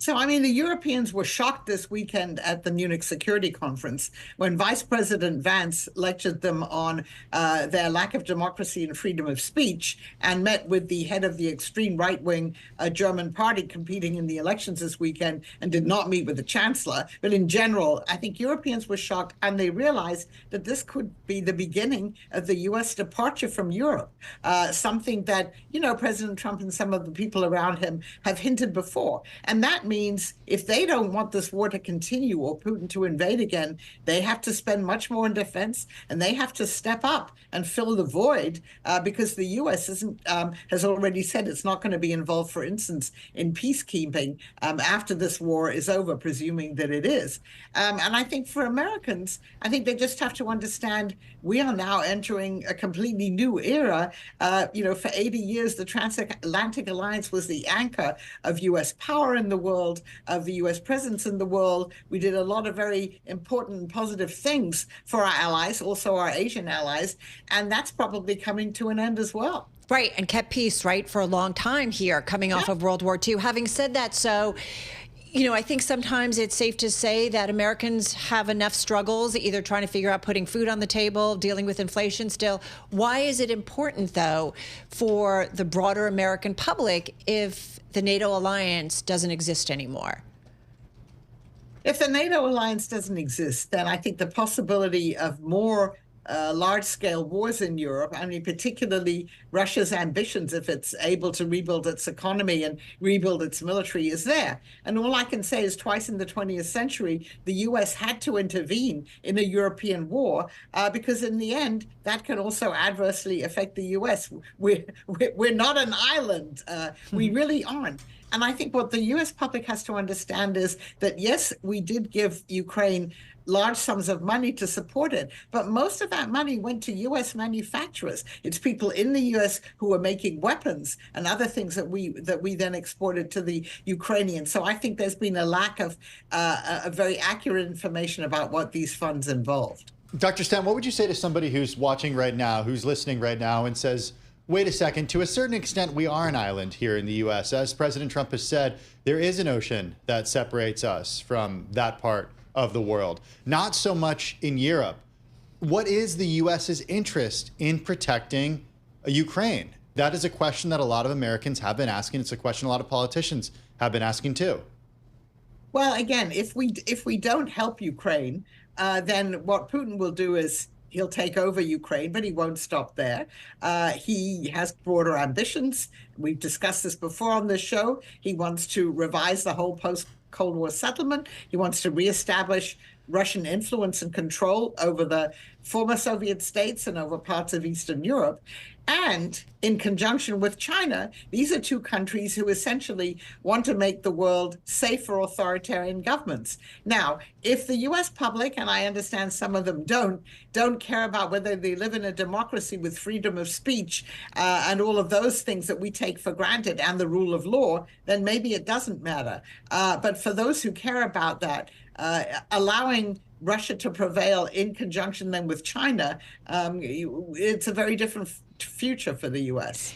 So, I mean, the Europeans were shocked this weekend at the Munich Security Conference when Vice President Vance lectured them on their lack of democracy and freedom of speech and met with the head of the extreme right-wing German party competing in the elections this weekend and did not meet with the Chancellor. But in general, I think Europeans were shocked, and they realized that this could be the beginning of the U.S. departure from Europe, something that, President Trump and some of the people around him have hinted before. And that means if they don't want this war to continue or Putin to invade again, they have to spend much more in defense, and they have to step up and fill the void because the U.S. has already said it's not going to be involved, for instance, in peacekeeping after this war is over, presuming that it is. And I think for Americans, I think they just have to understand we are now entering a completely new era. For 80 years, the transatlantic alliance was the anchor of U.S. power in the world, of the U.S. presence in the world. We did a lot of very important and positive things for our allies, also our Asian allies, and that's probably coming to an end as well. Right, and kept peace, right, for a long time here, coming off of World War II. Having said that, I think sometimes it's safe to say that Americans have enough struggles, either trying to figure out putting food on the table, dealing with inflation still. Why is it important, though, for the broader American public if the NATO alliance doesn't exist anymore? If the NATO alliance doesn't exist, then I think the possibility of more large-scale wars in Europe, I mean, particularly Russia's ambitions, if it's able to rebuild its economy and rebuild its military, is there. And all I can say is twice in the 20th century, the U.S. had to intervene in a European war because in the end, that can also adversely affect the U.S. We're not an island. We really aren't. And I think what the U.S. public has to understand is that, yes, we did give Ukraine large sums of money to support it, but most of that money went to U.S. manufacturers. It's people in the U.S. who were making weapons and other things that we then exported to the Ukrainians. So I think there's been a lack of a very accurate information about what these funds involved. Dr. Stent, what would you say to somebody who's watching right now, who's listening right now and says, wait a second, to a certain extent, we are an island here in the U.S. As President Trump has said, there is an ocean that separates us from that part of the world, not so much in Europe. What is the U.S.'s interest in protecting Ukraine? That is a question that a lot of Americans have been asking. It's a question a lot of politicians have been asking too. Well, again, if we don't help Ukraine, then what Putin will do is he'll take over Ukraine, but he won't stop there. He has broader ambitions. We've discussed this before on this show. He wants to revise the whole post-Cold War settlement. He wants to reestablish Russian influence and control over the former Soviet states and over parts of Eastern Europe. And in conjunction with China, these are two countries who essentially want to make the world safe for authoritarian governments. Now, if the U.S. public, and I understand some of them don't care about whether they live in a democracy with freedom of speech and all of those things that we take for granted and the rule of law, then maybe it doesn't matter. But for those who care about that, allowing Russia to prevail in conjunction then with China, it's a very different future for the U.S.